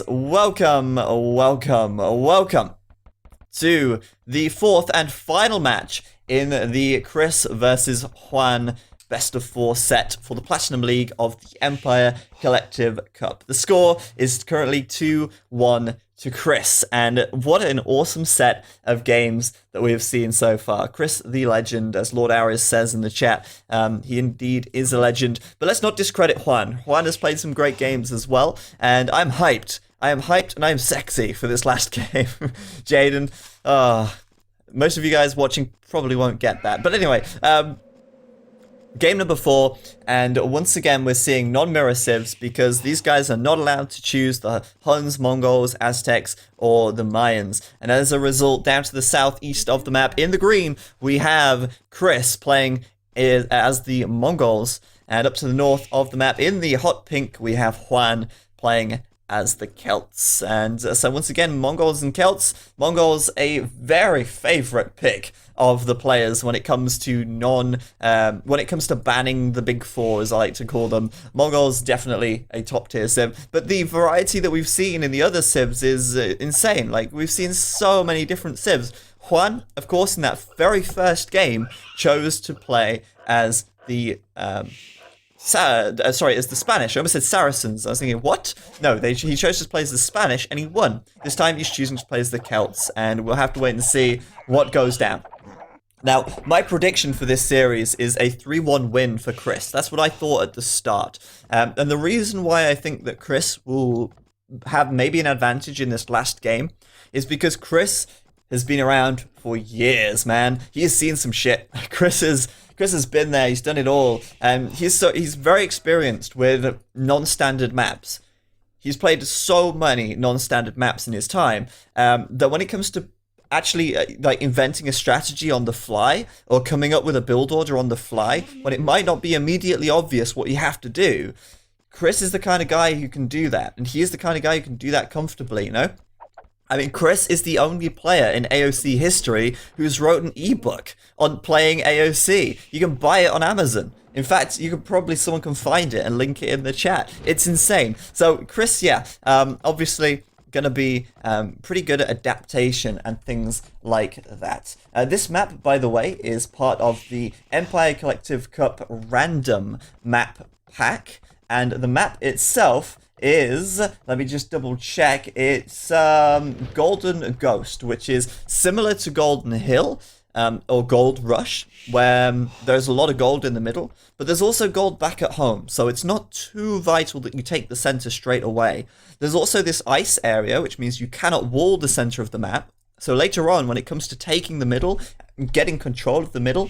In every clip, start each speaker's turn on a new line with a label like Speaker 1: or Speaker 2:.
Speaker 1: Welcome to the fourth and final match in the Chris versus Juan best of 4 set for the Platinum League of the Empire Collective Cup. The score is currently 2-1 to Chris, and what an awesome set of games that we have seen so far. Chris the legend, as Lord Arias says in the chat, he indeed is a legend, but let's not discredit Juan. Juan has played some great games as well, and I'm hyped. I am hyped and I am sexy for this last game. Jaden, most of you guys watching probably won't get that, but anyway, game number 4, and once again we're seeing non-mirror civs because these guys are not allowed to choose the Huns, Mongols, Aztecs, or the Mayans. And as a result, down to the southeast of the map in the green, we have Chris playing as the Mongols, and up to the north of the map in the hot pink, we have Juan playing as the Celts. And so once again, Mongols and Celts. Mongols, a very favorite pick of the players when it comes to when it comes to banning the big 4, as I like to call them. Mongols definitely a top tier civ, but the variety that we've seen in the other civs is insane. Like, we've seen so many different civs. Juan, of course, in that very first game, chose to play as the as the Spanish. I almost said Saracens. I was thinking, what? No, he chose to play as the Spanish, and he won. This time he's choosing to play as the Celts, and we'll have to wait and see what goes down. Now, my prediction for this series is a 3-1 win for Chris. That's what I thought at the start. And the reason why I think that Chris will have maybe an advantage in this last game is because Chris has been around for years, man. He has seen some shit. Chris has been there. He's done it all. He's very experienced with non-standard maps. He's played so many non-standard maps in his time that when it comes to actually like inventing a strategy on the fly or coming up with a build order on the fly, when it might not be immediately obvious what you have to do, Chris is the kind of guy who can do that, and he is the kind of guy who can do that comfortably, you know? I mean, Chris is the only player in AOC history who's wrote an ebook on playing AOC. You can buy it on Amazon. In fact, someone can find it and link it in the chat. It's insane. So Chris, obviously gonna be pretty good at adaptation and things like that. This map, by the way, is part of the Empire Collective Cup random map pack, and the map itself is, let me just double check, it's Golden Ghost, which is similar to Golden Hill, or Gold Rush, where there's a lot of gold in the middle, but there's also gold back at home, so it's not too vital that you take the center straight away. There's also this ice area, which means you cannot wall the center of the map, so later on, when it comes to taking the middle, getting control of the middle,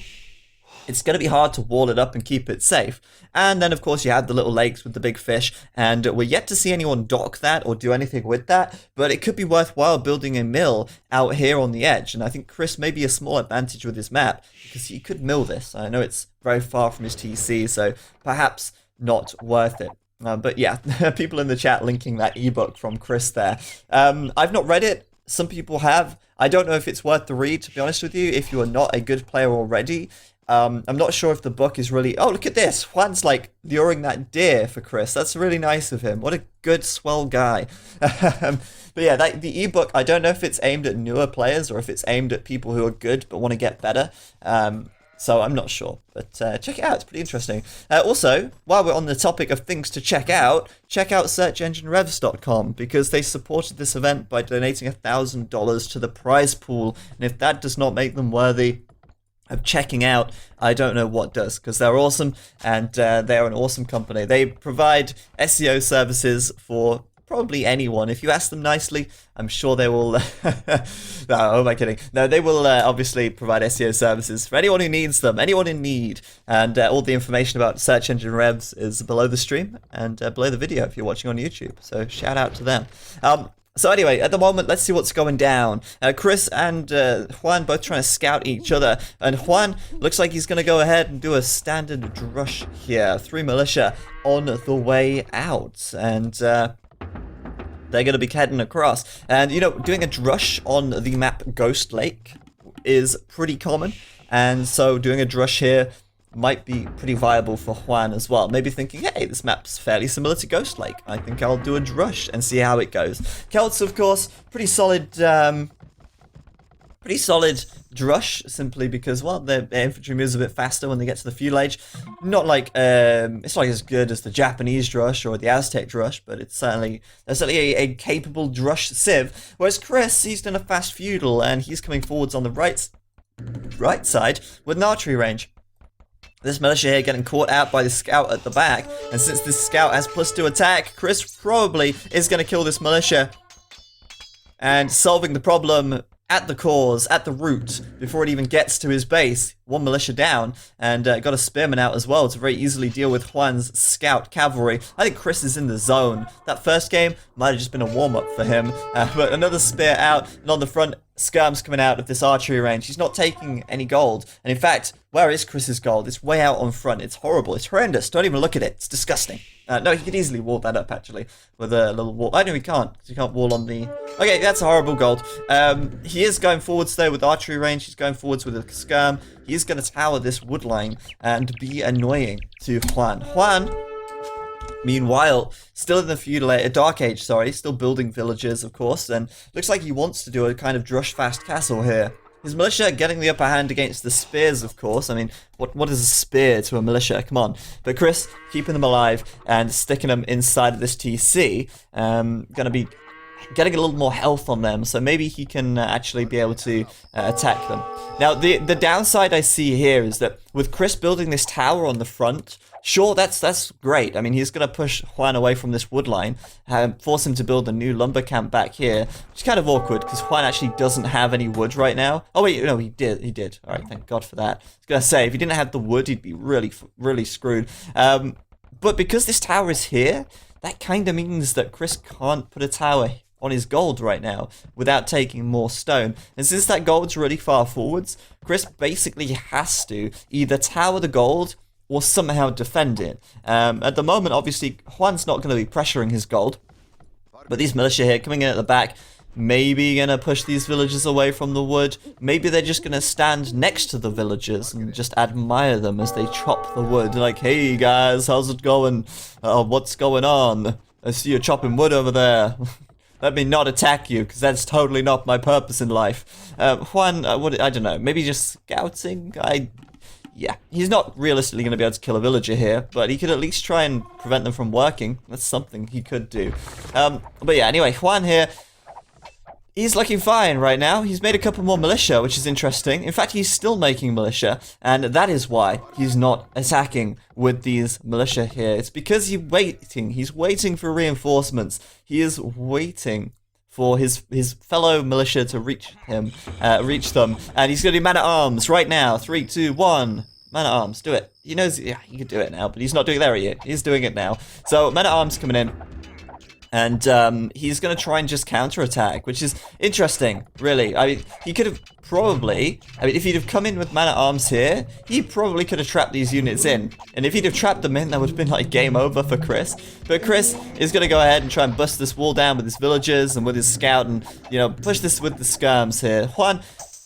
Speaker 1: it's going to be hard to wall it up and keep it safe. And then, of course, you have the little lakes with the big fish, and we're yet to see anyone dock that or do anything with that, but it could be worthwhile building a mill out here on the edge, and I think Chris may be a small advantage with his map, because he could mill this. I know it's very far from his TC, so perhaps not worth it. But yeah, people in the chat linking that ebook from Chris there. I've not read it. Some people have. I don't know if it's worth the read, to be honest with you, if you are not a good player already. I'm not sure if the book is really... Oh, look at this! Juan's like luring that deer for Chris. That's really nice of him. What a good, swell guy. But yeah, the ebook, I don't know if it's aimed at newer players or if it's aimed at people who are good but want to get better. So I'm not sure. But check it out. It's pretty interesting. Also, while we're on the topic of things to check out SearchEngineRevs.com, because they supported this event by donating $1,000 to the prize pool. And if that does not make them worthy of checking out, I don't know what does, because they're awesome, and they're an awesome company. They provide SEO services for probably anyone. If you ask them nicely, I'm sure they will... No, am I kidding? No, they will obviously provide SEO services for anyone who needs them, anyone in need. And all the information about Search Engine Revs is below the stream and below the video if you're watching on YouTube. So shout out to them. So anyway, at the moment, let's see what's going down. Chris and Juan both trying to scout each other. And Juan looks like he's going to go ahead and do a standard drush here. 3 militia on the way out. And they're going to be heading across. And, you know, doing a drush on the map Ghost Lake is pretty common. And so doing a drush here might be pretty viable for Juan as well. Maybe thinking, hey, this map's fairly similar to Ghost Lake. I think I'll do a drush and see how it goes. Celts, of course, pretty solid drush, simply because, well, their infantry moves a bit faster when they get to the feudal age. Not like, it's not as good as the Japanese drush or the Aztec drush, but it's certainly a capable drush civ. Whereas Chris, he's done a fast feudal, and he's coming forwards on the right side with an archery range. This militia here getting caught out by the scout at the back, and since this scout has +2 attack, Chris probably is going to kill this militia, and solving the problem at the cause, at the root, before it even gets to his base. One militia down, and got a spearman out as well to very easily deal with Juan's scout cavalry. I think Chris is in the zone. That first game might have just been a warm-up for him, but another spear out, and on the front, skirms coming out of this archery range. He's not taking any gold, and in fact, where is Chris's gold? It's way out on front. It's horrible. It's horrendous. Don't even look at it. It's disgusting. No, he could easily wall that up, actually, with a little wall. I know he can't, because he can't wall on the... Okay, that's a horrible gold. He is going forwards, though, with archery range. He's going forwards with a skirm. He's going to tower this wood line and be annoying to Juan. Juan, meanwhile, still in the feudal Dark Age, sorry, still building villages, of course, and looks like he wants to do a kind of drush-fast castle here. His militia getting the upper hand against the spears, of course. I mean, what is a spear to a militia? Come on. But Chris, keeping them alive and sticking them inside of this TC, gonna be getting a little more health on them, so maybe he can actually be able to attack them. Now, the downside I see here is that with Chris building this tower on the front, sure, that's great. I mean, he's going to push Juan away from this wood line, force him to build a new lumber camp back here, which is kind of awkward because Juan actually doesn't have any wood right now. Oh, wait, no, he did. All right, thank God for that. I was going to say, if he didn't have the wood, he'd be really, really screwed. But because this tower is here, that kind of means that Chris can't put a tower on his gold right now without taking more stone. And since that gold's really far forwards, Chris basically has to either tower the gold or somehow defend it. At the moment, obviously, Juan's not going to be pressuring his gold, but these militia here coming in at the back, maybe going to push these villagers away from the wood. Maybe they're just going to stand next to the villagers and just admire them as they chop the wood. Like, hey guys, how's it going? What's going on? I see you chopping wood over there. Let me not attack you, because that's totally not my purpose in life. Juan, I don't know, maybe just scouting? Yeah, he's not realistically going to be able to kill a villager here, but he could at least try and prevent them from working. That's something he could do. But yeah, anyway, Juan here, he's looking fine right now. He's made a couple more militia, which is interesting. In fact, he's still making militia, and that is why he's not attacking with these militia here. It's because he's waiting. He's waiting for reinforcements. He is waiting for his fellow militia to reach them, and he's going to do man-at-arms right now. 3, 2, 1. Man-at-arms, do it. He knows, yeah, he could do it now, but he's not doing it there yet. He's doing it now. So, man-at-arms coming in. And he's going to try and just counterattack, which is interesting, really. I mean, he could have probably... I mean, if he'd have come in with man-at-arms here, he probably could have trapped these units in. And if he'd have trapped them in, that would have been like game over for Chris. But Chris is going to go ahead and try and bust this wall down with his villagers and with his scout and, you know, push this with the skirms here. Juan,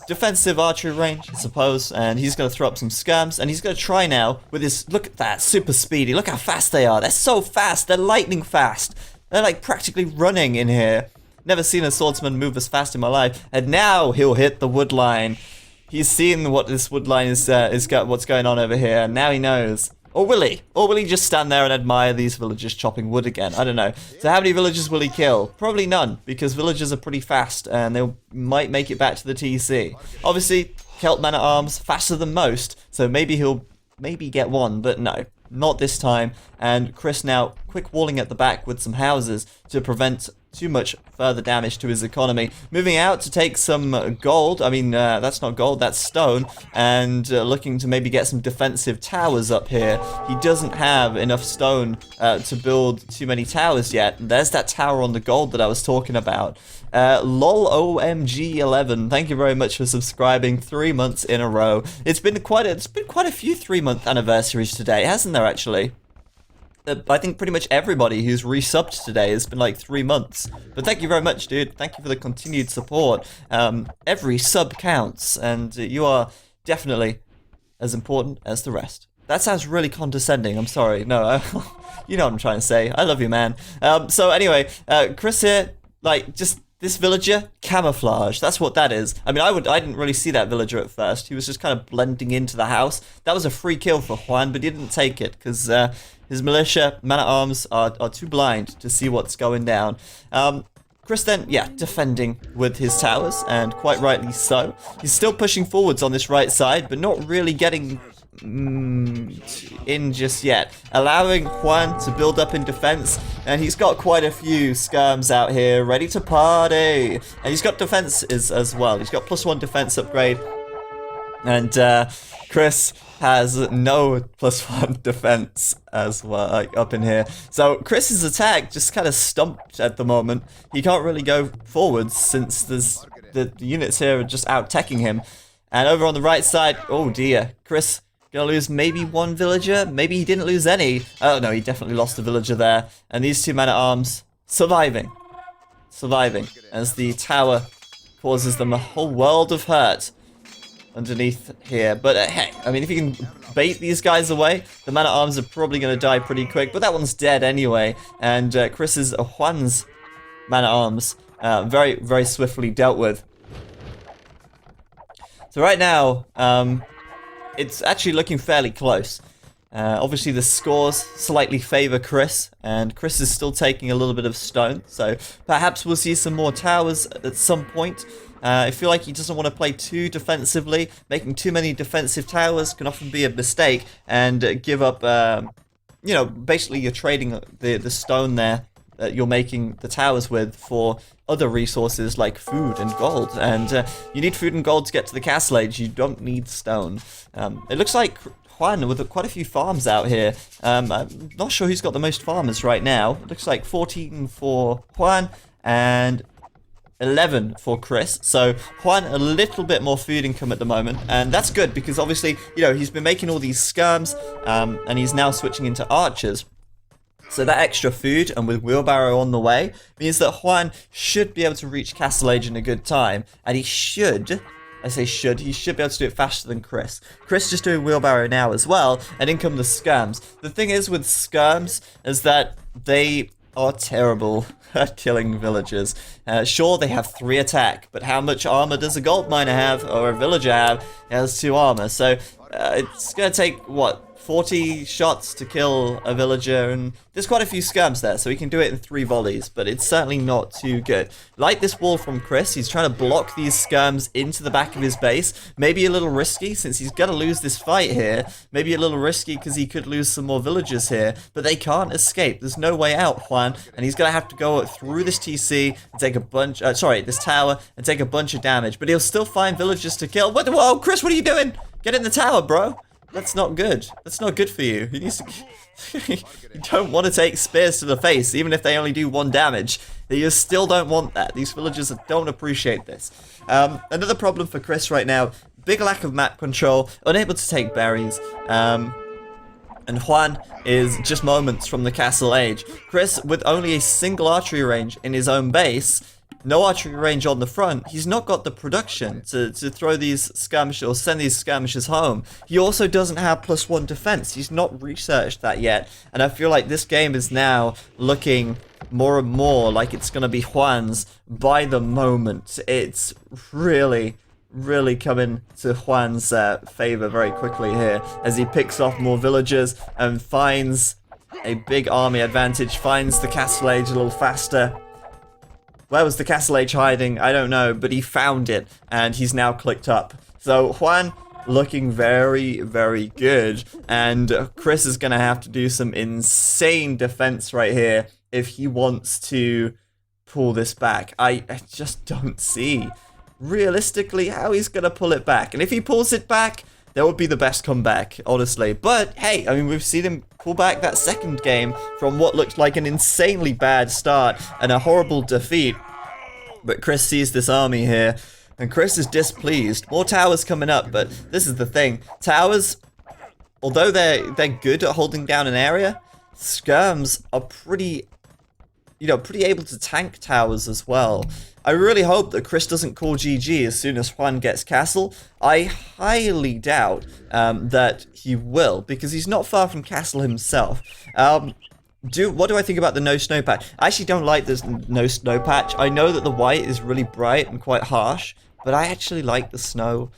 Speaker 1: defensive archery range, I suppose, and he's going to throw up some skirms, and he's going to try now with his... Look at that, super speedy. Look how fast they are. They're so fast. They're lightning fast. They're like practically running in here. Never seen a swordsman move as fast in my life. And now he'll hit the wood line. He's seen what this wood line is what's going on over here, and now he knows. Or will he? Or will he just stand there and admire these villagers chopping wood again? I don't know. So how many villagers will he kill? Probably none, because villagers are pretty fast, and they might make it back to the TC. Obviously, Celt man-at-arms, faster than most, so maybe he'll get one, but no. Not this time, and Chris now quick walling at the back with some houses to prevent too much further damage to his economy. Moving out to take some gold, I mean, that's not gold, that's stone, and looking to maybe get some defensive towers up here. He doesn't have enough stone to build too many towers yet, and there's that tower on the gold that I was talking about. LOL OMG11, thank you very much for subscribing 3 months in a row. It's been quite a few 3-month anniversaries today, hasn't there, actually? I think pretty much everybody who's resubbed today has been like 3 months. But thank you very much, dude. Thank you for the continued support. Every sub counts, and you are definitely as important as the rest. That sounds really condescending. I'm sorry. No, you know what I'm trying to say. I love you, man. So anyway, Chris here, like, just this villager, camouflage. That's what that is. I mean, I didn't really see that villager at first. He was just kind of blending into the house. That was a free kill for Juan, but he didn't take it because his militia, man-at-arms, are too blind to see what's going down. Chris then, yeah, defending with his towers, and quite rightly so. He's still pushing forwards on this right side, but not really getting in just yet, allowing Juan to build up in defense, and he's got quite a few skirms out here ready to party, and he's got defenses as well. He's got +1 defense upgrade, and Chris has no +1 defense as well, like up in here. So Chris's attack just kind of stumped at the moment. He can't really go forwards since the units here are just out-teching him. And over on the right side, oh dear, Chris gonna lose maybe 1 villager. Maybe he didn't lose any. Oh no, he definitely lost a villager there. And these 2 men-at-arms surviving as the tower causes them a whole world of hurt underneath here. But hey, I mean, if you can bait these guys away, the man-at-arms are probably going to die pretty quick. But that one's dead anyway. And Juan's man-at-arms very, very swiftly dealt with. So right now, it's actually looking fairly close. Obviously, the scores slightly favor Chris, and Chris is still taking a little bit of stone. So perhaps we'll see some more towers at some point. I feel like he doesn't want to play too defensively. Making too many defensive towers can often be a mistake and give up, you know, basically you're trading the stone there that you're making the towers with for other resources like food and gold. And you need food and gold to get to the castle age. You don't need stone. It looks like Juan with quite a few farms out here. I'm not sure who's got the most farmers right now. It looks like 14 for Juan and 11 for Chris. So Juan a little bit more food income at the moment, and that's good because obviously, you know, he's been making all these skirms, and he's now switching into archers. So that extra food, and with wheelbarrow on the way, means that Juan should be able to reach castle age in a good time, and he should. I say should, he should be able to do it faster than Chris. Chris just doing wheelbarrow now as well, and in come the skirms. The thing is with skirms is that they are terrible at killing villagers. Sure, they have 3 attack, but how much armor does a gold miner have, or a villager have? It has 2 armor, so it's gonna take, what, 40 shots to kill a villager, and there's quite a few skirms there, so he can do it in 3 volleys, but it's certainly not too good. Like this wall from Chris, he's trying to block these skirms into the back of his base. Maybe a little risky, since he's gonna lose this fight here. Maybe a little risky, because he could lose some more villagers here, but they can't escape. There's no way out, Juan, and he's gonna have to go through this TC and take a bunch, this tower, and take a bunch of damage, but he'll still find villagers to kill. Whoa, Chris, what are you doing? Get in the tower, bro. That's not good. That's not good for you. He needs to... You don't want to take spears to the face, even if they only do 1 damage. You still don't want that. These villagers don't appreciate this. Another problem for Chris right now, big lack of map control, unable to take berries. And Juan is just moments from the castle age. Chris, with only a single archery range in his own base, no archery range on the front, he's not got the production to throw these skirmishes or send these skirmishes home. He also doesn't have +1 defense. He's not researched that yet, and I feel like this game is now looking more and more like it's going to be Juan's by the moment. It's really coming to Juan's favor very quickly here as he picks off more villagers and finds a big army advantage, finds the castle age a little faster. Where was the castle age hiding? I don't know, but he found it, and he's now clicked up. So Juan looking very, very good, and Chris is going to have to do some insane defense right here if he wants to pull this back. I just don't see realistically how he's going to pull it back, and if he pulls it back, that would be the best comeback, honestly. But hey, I mean, we've seen him pull back that second game from what looked like an insanely bad start and a horrible defeat. But Chris sees this army here, and Chris is displeased. More towers coming up, but this is the thing. Towers, although they're good at holding down an area, skirms are pretty pretty able to tank towers as well. I really hope that Chris doesn't call GG as soon as Juan gets castle. I highly doubt that he will, because he's not far from castle himself. What do I think about the no snow patch? I actually don't like this no snow patch. I know that the white is really bright and quite harsh, but I actually like the snow.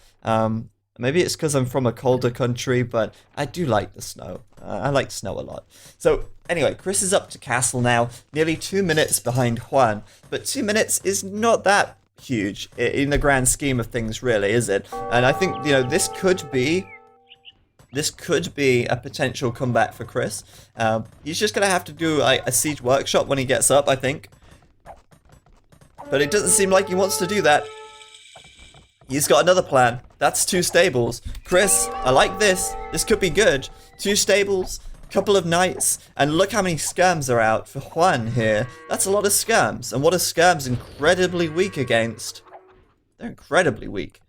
Speaker 1: Maybe it's because I'm from a colder country, but I do like the snow. I like snow a lot. So anyway, Chris is up to castle now, nearly 2 minutes behind Juan. But 2 minutes is not that huge in the grand scheme of things, really, is it? And I think, this could be a potential comeback for Chris. He's just going to have to do a siege workshop when he gets up, I think. But it doesn't seem like he wants to do that. He's got another plan. That's 2 stables. Chris, I like this. This could be good. 2 stables, couple of knights, and look how many skirms are out for Juan here. That's a lot of skirms. And what are skirms incredibly weak against? They're incredibly weak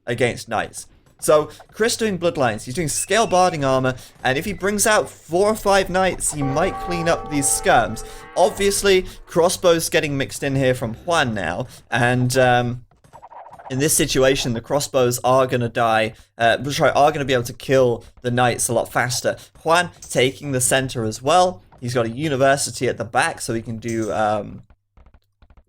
Speaker 1: against knights. So, Chris doing bloodlines, he's doing scale barding armor, and if he brings out 4 or 5 knights, he might clean up these skirms. Obviously, crossbows getting mixed in here from Juan now, and in this situation, the crossbows are going to die, are going to be able to kill the knights a lot faster. Juan taking the center as well. He's got a university at the back, so he can do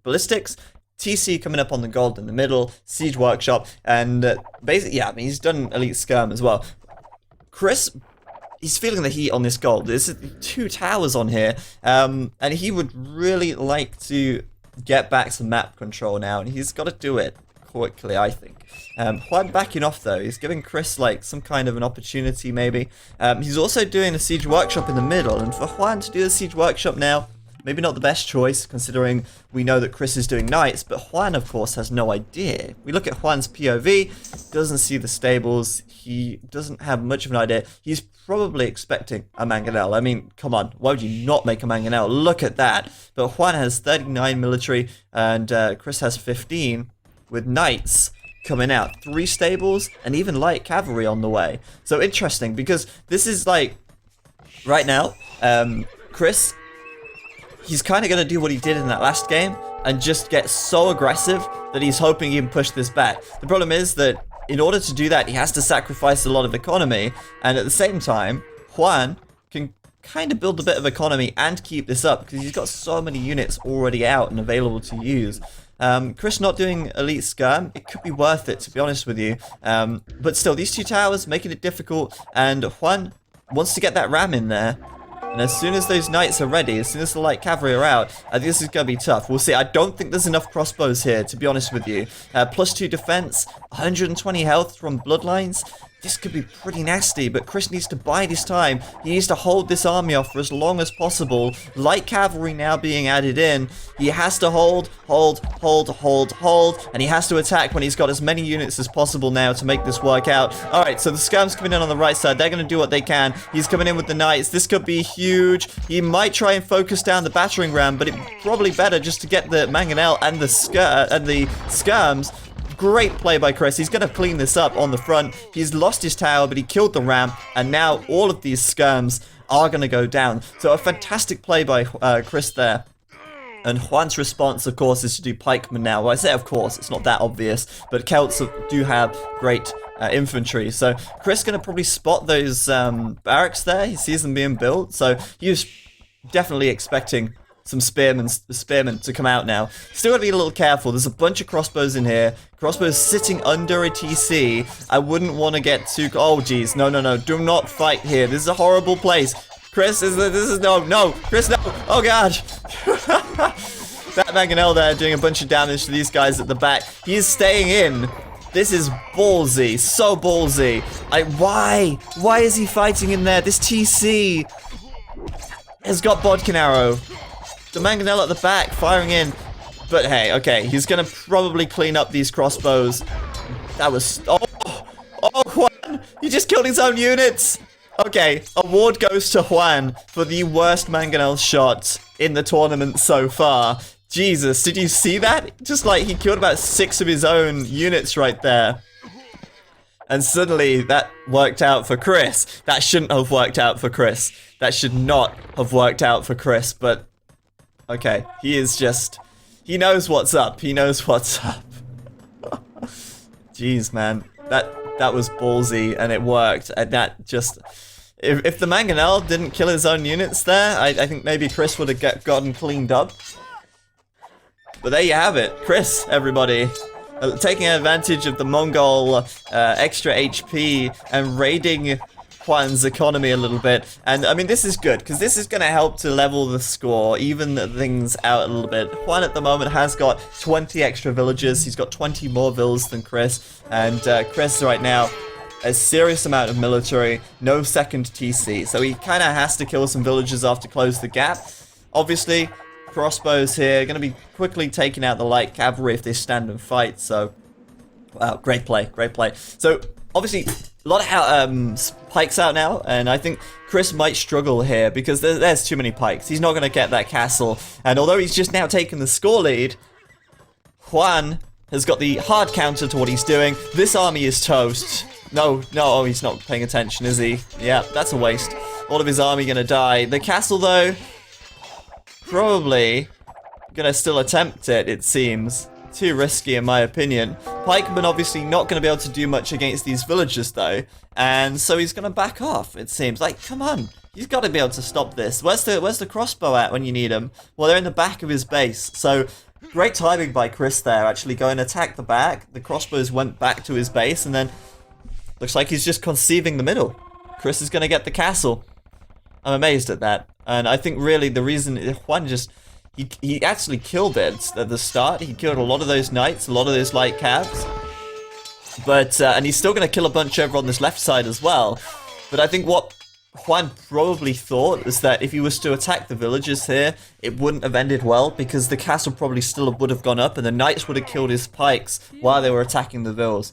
Speaker 1: ballistics. TC coming up on the gold in the middle, siege workshop, and basically, yeah, I mean, he's done elite skirm as well. Chris, he's feeling the heat on this gold. There's 2 towers on here, and he would really like to get back some map control now, and he's got to do it quickly, I think. Juan backing off though. He's giving Chris like some kind of an opportunity maybe. He's also doing a siege workshop in the middle, and for Juan to do the siege workshop now, maybe not the best choice considering we know that Chris is doing knights, but Juan of course has no idea. We look at Juan's POV, doesn't see the stables, he doesn't have much of an idea. He's probably expecting a mangonel. I mean, come on, why would you not make a mangonel? Look at that. But Juan has 39 military and Chris has 15. With knights coming out, 3 stables, and even light cavalry on the way. So interesting, because this is like, right now, Chris, he's kind of going to do what he did in that last game, and just get so aggressive that he's hoping he can push this back. The problem is that in order to do that, he has to sacrifice a lot of economy, and at the same time, Juan can kind of build a bit of economy and keep this up, because he's got so many units already out and available to use. Chris not doing elite skirm, it could be worth it to be honest with you, but still these 2 towers making it difficult, and Juan wants to get that ram in there, and as soon as those knights are ready, as soon as the light cavalry are out, I think this is going to be tough. We'll see. I don't think there's enough crossbows here, to be honest with you. +2 defense, 120 health from bloodlines. This could be pretty nasty, but Chris needs to bide his time. He needs to hold this army off for as long as possible. Light cavalry now being added in. He has to hold, and he has to attack when he's got as many units as possible now to make this work out. Alright, so the skirm's coming in on the right side. They're going to do what they can. He's coming in with the knights. This could be huge. He might try and focus down the battering ram, but it's probably better just to get the mangonel and the skirms. Great play by Chris. He's going to clean this up on the front. He's lost his tower, but he killed the ram, and now all of these skirms are going to go down. So a fantastic play by Chris there. And Juan's response, of course, is to do pikemen now. Well, I say of course, it's not that obvious, but Celts do have great infantry. So Chris going to probably spot those barracks there. He sees them being built, so he was definitely expecting some spearmen to come out now. Still gotta be a little careful. There's a bunch of crossbows in here. Crossbows sitting under a TC. I wouldn't want to get too... Oh, geez. No. Do not fight here. This is a horrible place. Chris, no. Chris, no. Oh, God. That mangonel there doing a bunch of damage to these guys at the back. He is staying in. This is ballsy. So ballsy. Why? Why is he fighting in there? This TC has got bodkin arrow. The mangonel at the back, firing in. But hey, okay, he's gonna probably clean up these crossbows. That was... Oh, Juan! He just killed his own units! Okay, award goes to Juan for the worst mangonel shot in the tournament so far. Jesus, did you see that? Just like, he killed about 6 of his own units right there. And suddenly, that worked out for Chris. That shouldn't have worked out for Chris. That should not have worked out for Chris, but... Okay, he is just... He knows what's up. He knows what's up. Jeez, man. That was ballsy, and it worked. And that just... If the Mangonel didn't kill his own units there, I think maybe Chris would have gotten cleaned up. But there you have it. Chris, everybody. Taking advantage of the Mongol extra HP and raiding Juan's economy a little bit. And I mean, this is good, because this is going to help to level the score, even things out a little bit. Juan at the moment has got 20 extra villagers. He's got 20 more vills than Chris. And Chris right now, a serious amount of military, no second TC. So he kind of has to kill some villagers after close the gap. Obviously, crossbows here, going to be quickly taking out the light cavalry if they stand and fight. So, wow, great play, great play. So, obviously, a lot of pikes out now, and I think Chris might struggle here because there's too many pikes. He's not going to get that castle, and although he's just now taken the score lead, Juan has got the hard counter to what he's doing. This army is toast. No, oh, he's not paying attention, is he? Yeah, that's a waste. All of his army going to die. The castle, though, probably going to still attempt it, it seems. Too risky, in my opinion. Pikeman obviously not going to be able to do much against these villagers, though. And so he's going to back off, it seems. Like, come on. He's got to be able to stop this. Where's the crossbow at when you need him? Well, they're in the back of his base. So, great timing by Chris there. Actually go and attack the back. The crossbows went back to his base. And then, looks like he's just conceiving the middle. Chris is going to get the castle. I'm amazed at that. And I think really the reason Juan just... He actually killed it at the start. He killed a lot of those knights, a lot of those light cabs. But, and he's still going to kill a bunch over on this left side as well. But I think what Juan probably thought is that if he was to attack the villagers here, it wouldn't have ended well, because the castle probably still would have gone up and the knights would have killed his pikes while they were attacking the vills.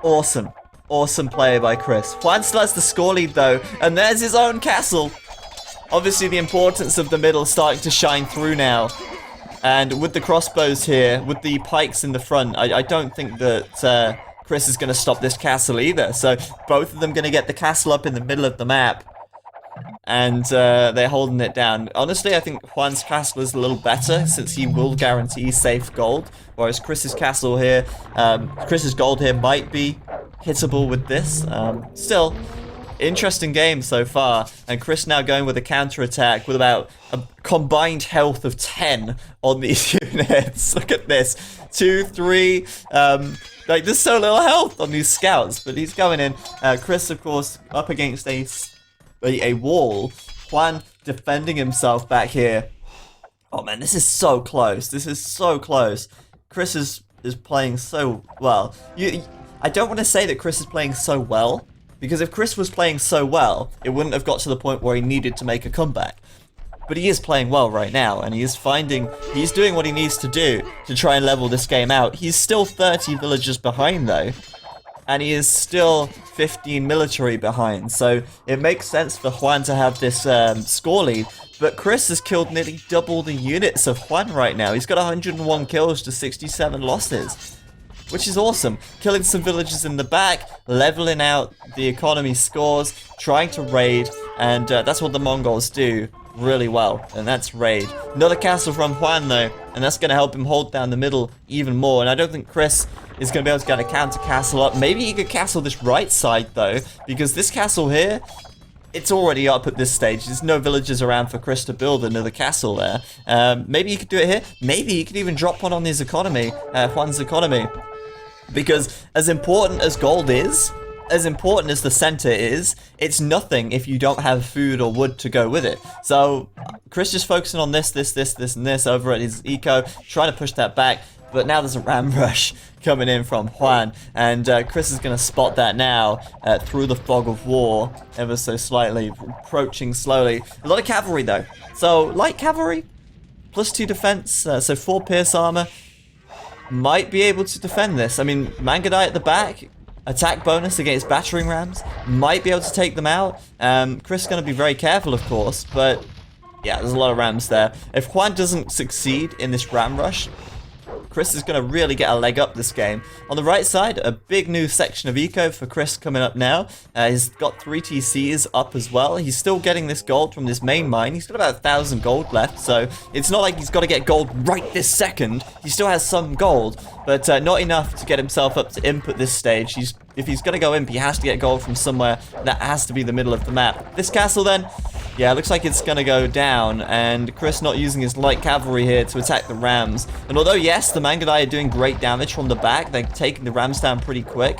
Speaker 1: Awesome. Awesome play by Chris. Juan still has the score lead though, and there's his own castle. Obviously, the importance of the middle starting to shine through now. And with the crossbows here, with the pikes in the front, I don't think that Chris is going to stop this castle either. So, both of them going to get the castle up in the middle of the map. And they're holding it down. Honestly, I think Juan's castle is a little better, since he will guarantee safe gold. Whereas Chris's castle here, Chris's gold here might be hittable with this. Still... interesting game so far, and Chris now going with a counter-attack with about a combined health of 10 on these units. Look at this. 2, 3, like there's so little health on these scouts, but he's going in. Chris, of course, up against a wall. Juan defending himself back here. Oh man, this is so close. This is so close. Chris is playing so well. I don't want to say that Chris is playing so well, because if Chris was playing so well, it wouldn't have got to the point where he needed to make a comeback. But he is playing well right now, and he's doing what he needs to do to try and level this game out. He's still 30 villagers behind though, and he is still 15 military behind, so it makes sense for Juan to have this score lead. But Chris has killed nearly double the units of Juan right now. He's got 101 kills to 67 losses. Which is awesome. Killing some villagers in the back, leveling out the economy scores, trying to raid, and that's what the Mongols do really well, and that's raid. Another castle from Juan though, and that's going to help him hold down the middle even more, and I don't think Chris is going to be able to get a counter castle up. Maybe he could castle this right side though, because this castle here, it's already up at this stage. There's no villagers around for Chris to build another castle there. Maybe he could do it here. Maybe he could even drop one on his economy, Juan's economy. Because as important as gold is, as important as the center is, it's nothing if you don't have food or wood to go with it. So Chris just focusing on this, and this over at his eco, trying to push that back. But now there's a ram rush coming in from Juan, and Chris is going to spot that now through the fog of war, ever so slightly, approaching slowly. A lot of cavalry though. So light cavalry, +2 defense, so 4 pierce armor. Might be able to defend this. I mean, Mangadai at the back, attack bonus against battering rams, might be able to take them out. Chris is going to be very careful, of course, but yeah, there's a lot of rams there. If Juan doesn't succeed in this ram rush, Chris is going to really get a leg up this game. On the right side, a big new section of eco for Chris coming up now. He's got 3 TCs up as well. He's still getting this gold from this main mine. He's got about 1,000 gold left, so it's not like he's got to get gold right this second. He still has some gold, but not enough to get himself up to imp at this stage. If he's going to go imp, he has to get gold from somewhere. That has to be the middle of the map. This castle then, yeah, it looks like it's going to go down, and Chris not using his light cavalry here to attack the rams. And although, yes, the Mangudai are doing great damage from the back, they're taking the rams down pretty quick.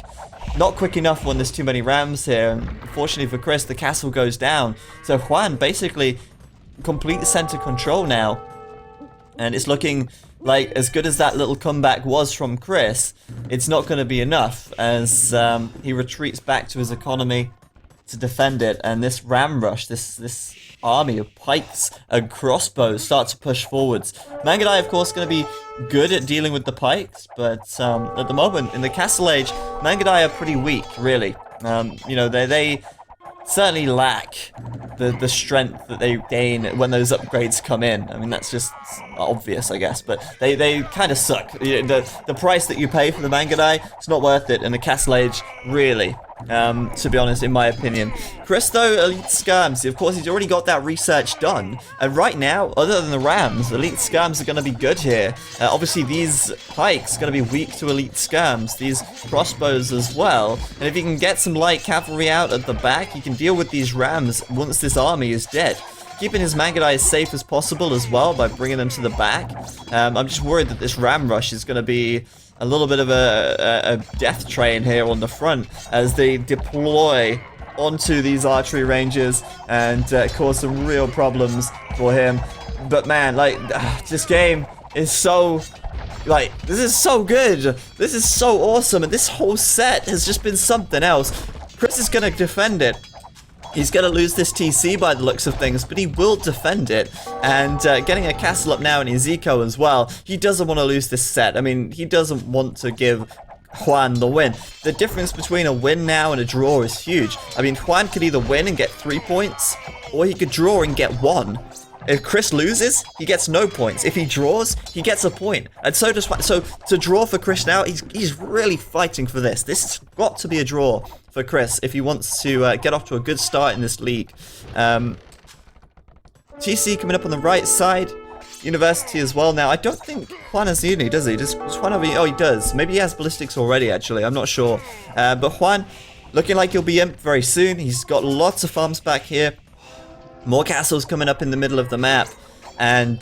Speaker 1: Not quick enough when there's too many rams here. Unfortunately for Chris, the castle goes down. So Juan basically complete center control now. And it's looking like, as good as that little comeback was from Chris, it's not going to be enough as he retreats back to his economy to defend it. And this ram rush, this army of pikes and crossbows start to push forwards. Mangudai, of course, going to be good at dealing with the pikes, but at the moment, in the Castle Age, Mangudai are pretty weak, really. You know, they certainly lack the strength that they gain when those upgrades come in. I mean, that's just obvious, I guess, but they kind of suck. The price that you pay for the Mangudai, it's not worth it in the Castle Age, really. To be honest, in my opinion. Chris, though, Elite Skirms, of course, he's already got that research done. And right now, other than the Rams, Elite Skirms are going to be good here. Obviously, these pikes are going to be weak to Elite Skirms. These crossbows as well. And if you can get some light cavalry out at the back, you can deal with these Rams once this army is dead. Keeping his Mangudai as safe as possible as well by bringing them to the back. I'm just worried that this Ram Rush is going to be a little bit of a death train here on the front as they deploy onto these archery ranges and cause some real problems for him. But man, like, this game is so, like, this is so good. This is so awesome, and this whole set has just been something else. Chris is going to defend it. He's going to lose this TC by the looks of things, but he will defend it. And getting a castle up now in his eco as well, he doesn't want to lose this set. I mean, he doesn't want to give Juan the win. The difference between a win now and a draw is huge. I mean, Juan could either win and get 3 points, or he could draw and get 1. If Chris loses, he gets no points. If he draws, he gets a point. And so does Juan. So to draw for Chris now, he's really fighting for this. This has got to be a draw for Chris if he wants to get off to a good start in this league. TC coming up on the right side. University as well now. I don't think Juan has uni, does he? Does Juan have uni? Oh, he does. Maybe he has ballistics already, actually. I'm not sure. But Juan, looking like he'll be imp very soon. He's got lots of farms back here. More castles coming up in the middle of the map. And,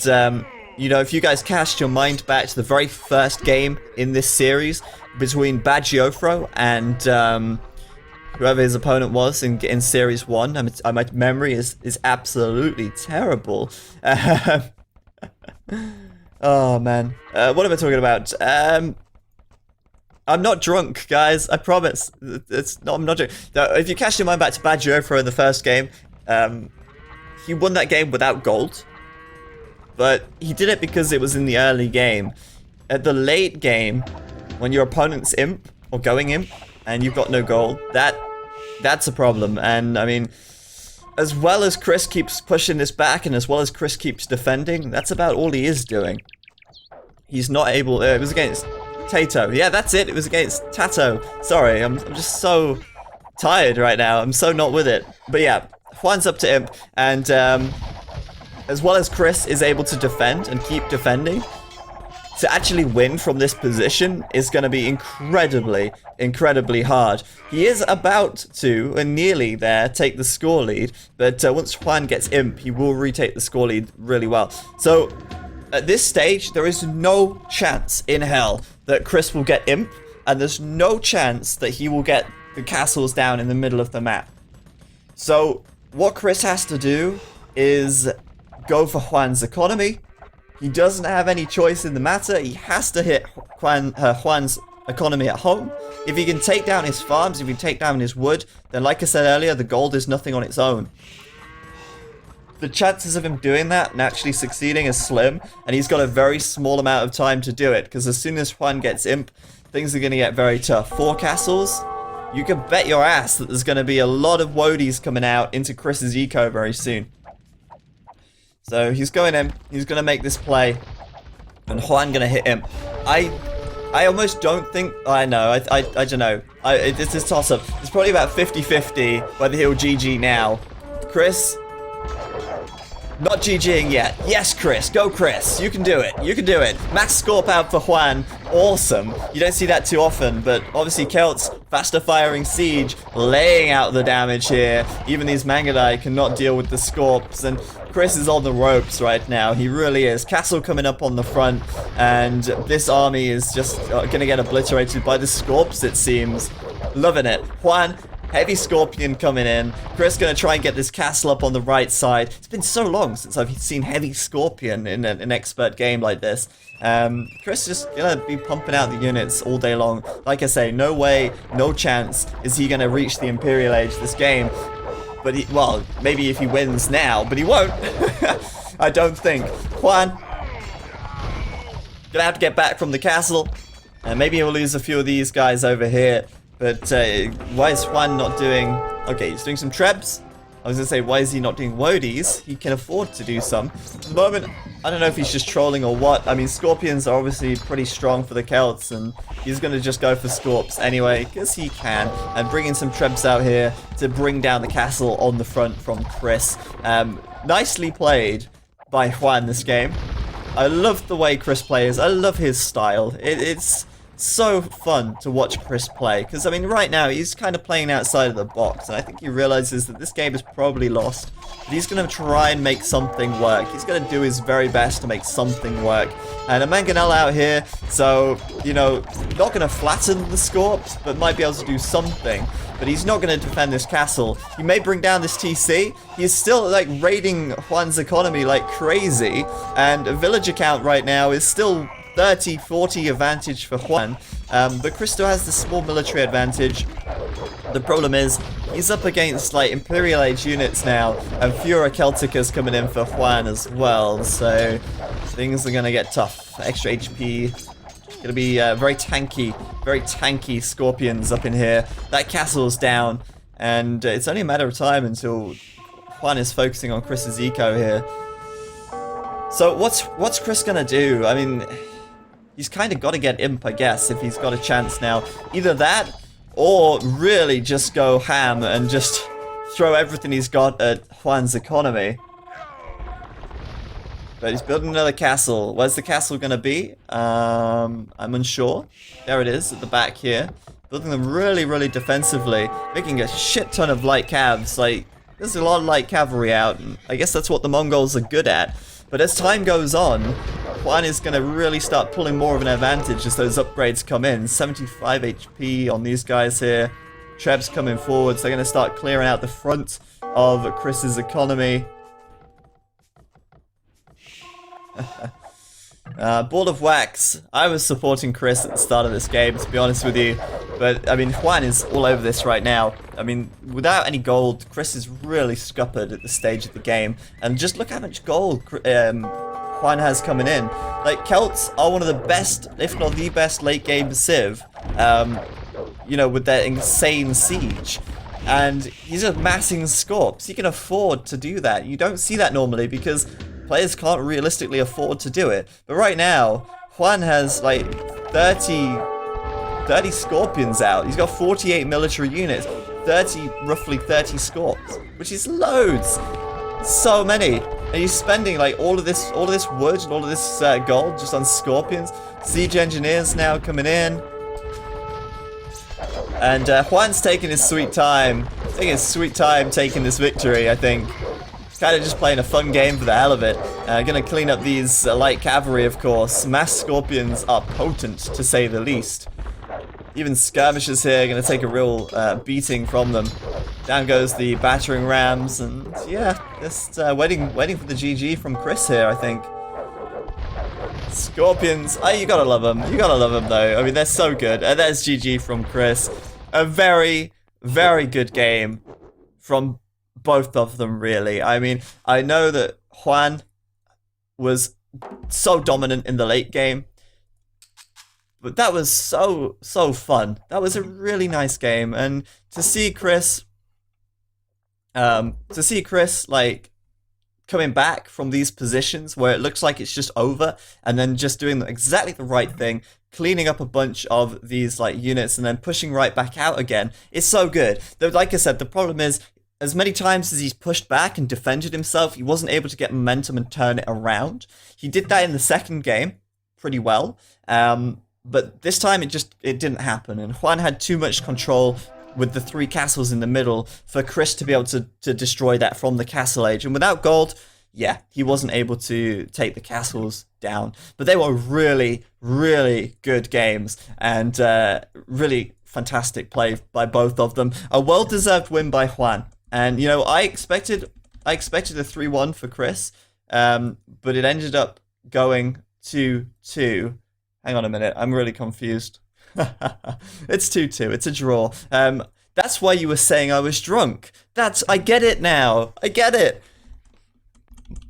Speaker 1: you know, if you guys cast your mind back to the very first game in this series between Bagiofro and whoever his opponent was in Series 1, my memory is absolutely terrible. Oh, man. What am I talking about? I'm not drunk, guys. I promise. I'm not drunk. If you cast your mind back to Bagiofro in the first game, he won that game without gold, but he did it because it was in the early game. At the late game, when your opponent's imp, or going imp, and you've got no gold, that's a problem. And, I mean, as well as Chris keeps pushing this back, and as well as Chris keeps defending, that's about all he is doing. He's not able, it was against Tato. Yeah, that's it, it was against Tato. Sorry, I'm just so tired right now, I'm so not with it. But yeah, Juan's up to imp, and as well as Chris is able to defend and keep defending, to actually win from this position is going to be incredibly hard. He is about to, and nearly there, take the score lead, but once Juan gets imp, he will retake the score lead really well. So, at this stage, there is no chance in hell that Chris will get imp, and there's no chance that he will get the castles down in the middle of the map. So, what Chris has to do is go for Juan's economy. He doesn't have any choice in the matter. He has to hit Juan's economy at home. If he can take down his farms, if he can take down his wood, then like I said earlier, the gold is nothing on its own. The chances of him doing that and actually succeeding is slim, and he's got a very small amount of time to do it, because as soon as Juan gets imp, things are going to get very tough. 4 castles, you can bet your ass that there's going to be a lot of woadies coming out into Chris's eco very soon. So he's going in, he's going to make this play, and Juan going to hit imp. I almost don't think, I know, I don't know. It's a toss-up. It's probably about 50-50 whether he'll GG now. Chris, not GGing yet. Yes, Chris, go Chris. You can do it. You can do it. Max Scorp out for Juan. Awesome. You don't see that too often, but obviously Celts, faster firing siege, laying out the damage here. Even these Mangudai cannot deal with the Scorps, and Chris is on the ropes right now. He really is. Castle coming up on the front, and this army is just gonna get obliterated by the Scorps, it seems. Loving it. Juan, heavy Scorpion coming in. Chris gonna try and get this castle up on the right side. It's been so long since I've seen heavy Scorpion in an expert game like this. Chris just gonna be pumping out the units all day long. Like I say, no way, no chance is he gonna reach the Imperial Age this game. But he, well, maybe if he wins now, but he won't. I don't think. Juan, gonna have to get back from the castle. And maybe he'll lose a few of these guys over here. But why is Juan not doing... Okay, he's doing some trebs. I was gonna say, why is he not doing Wodies? He can afford to do some. At the moment, I don't know if he's just trolling or what. I mean, Scorpions are obviously pretty strong for the Celts, and he's gonna just go for Scorps anyway, because he can. And bringing some trebs out here to bring down the castle on the front from Chris. Nicely played by Juan this game. I love the way Chris plays. I love his style. It's so fun to watch Chris play, because I mean right now he's kind of playing outside of the box, and I think he realizes that this game is probably lost, but he's going to try and make something work. He's going to do his very best to make something work. And a Mangonel out here, so you know, not going to flatten the Scorps, but might be able to do something. But he's not going to defend this castle. He may bring down this TC. He's still like raiding Juan's economy like crazy, and a villager count right now is still 30-40 advantage for Juan, but Cristo has the small military advantage. The problem is, he's up against like Imperial Age units now, and Fura Celticas coming in for Juan as well, so things are gonna get tough. Extra HP, gonna be very tanky Scorpions up in here. That castle's down, and it's only a matter of time until Juan is focusing on Chris's eco here. So what's Chris gonna do? I mean, he's kind of got to get Imp, I guess, if he's got a chance now. Either that, or really just go ham and just throw everything he's got at Juan's economy. But he's building another castle. Where's the castle going to be? I'm unsure. There it is, at the back here. Building them really, really defensively. Making a shit ton of light cavs. Like, there's a lot of light cavalry out, and I guess that's what the Mongols are good at. But as time goes on, Juan is going to really start pulling more of an advantage as those upgrades come in. 75 HP on these guys here. Trebs coming forwards. They're going to start clearing out the front of Chris's economy. Ball of Wax. I was supporting Chris at the start of this game, to be honest with you. But, I mean, Juan is all over this right now. I mean, without any gold, Chris is really scuppered at this stage of the game. And just look how much gold Juan has coming in. Like, Celts are one of the best, if not the best, late game Civ. You know, with their insane siege. And he's amassing Scorps. He can afford to do that. You don't see that normally because players can't realistically afford to do it. But right now, Juan has like 30 Scorpions out. He's got 48 military units, roughly 30 Scorps, which is loads. So many. And he's spending like all of this wood and all of this gold just on Scorpions. Siege engineers now coming in. And Juan's taking his sweet time. Taking this victory, I think. Kind of just playing a fun game for the hell of it. Gonna clean up these light cavalry, of course. Mass Scorpions are potent, to say the least. Even skirmishers here gonna take a real beating from them. Down goes the battering rams, and yeah, just waiting for the GG from Chris here, I think. Scorpions, oh, you gotta love them. You gotta love them, though. I mean, they're so good. And there's GG from Chris. A very, very good game from both of them, really. I mean, I know that Juan was so dominant in the late game, but that was so fun. That was a really nice game, and to see Chris like coming back from these positions where it looks like it's just over, and then just doing exactly the right thing, cleaning up a bunch of these like units and then pushing right back out again. It's so good. Though, like I said, the problem is, as many times as he's pushed back and defended himself, he wasn't able to get momentum and turn it around. He did that in the second game pretty well, but this time it didn't happen, and Juan had too much control with the 3 castles in the middle for Chris to be able to destroy that from the castle age. And without gold, yeah, he wasn't able to take the castles down. But they were really, really good games, and really fantastic play by both of them. A well-deserved win by Juan. And, you know, I expected a 3-1 for Chris, but it ended up going 2-2. Hang on a minute, I'm really confused. It's 2-2. It's a draw. That's why you were saying I was drunk. I get it now. I get it.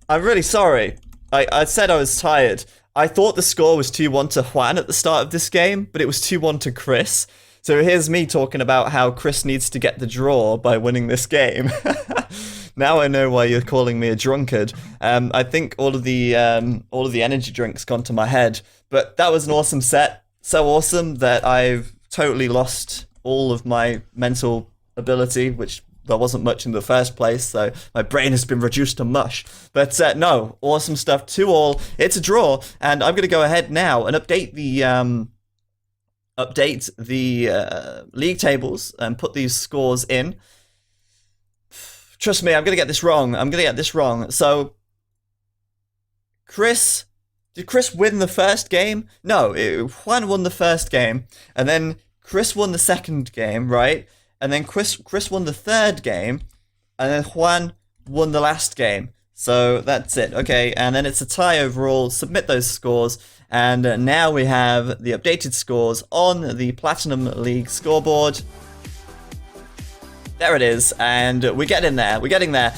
Speaker 1: I'm really sorry. I said I was tired. I thought the score was 2-1 to Juan at the start of this game, but it was 2-1 to Chris. So here's me talking about how Chris needs to get the draw by winning this game. Now I know why you're calling me a drunkard. I think all of the energy drinks gone to my head, but that was an awesome set. So awesome that I've totally lost all of my mental ability, which there wasn't much in the first place, so my brain has been reduced to mush. But no, awesome stuff, 2-2. It's a draw, and I'm going to go ahead now and update the league tables and put these scores in. Trust me, I'm going to get this wrong. So, did Chris win the first game? No, Juan won the first game, and then Chris won the second game, right? And then Chris won the third game, and then Juan won the last game. So that's it. Okay, and then it's a tie overall. Submit those scores, and now we have the updated scores on the Platinum League scoreboard. There it is, and we're getting there.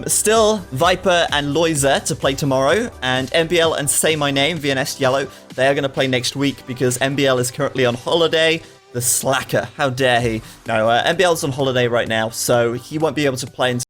Speaker 1: Still Viper and Loiser to play tomorrow, and MBL and Say My Name, VNS Yellow, they are going to play next week because MBL is currently on holiday. The slacker, how dare he? No, MBL's on holiday right now, so he won't be able to play until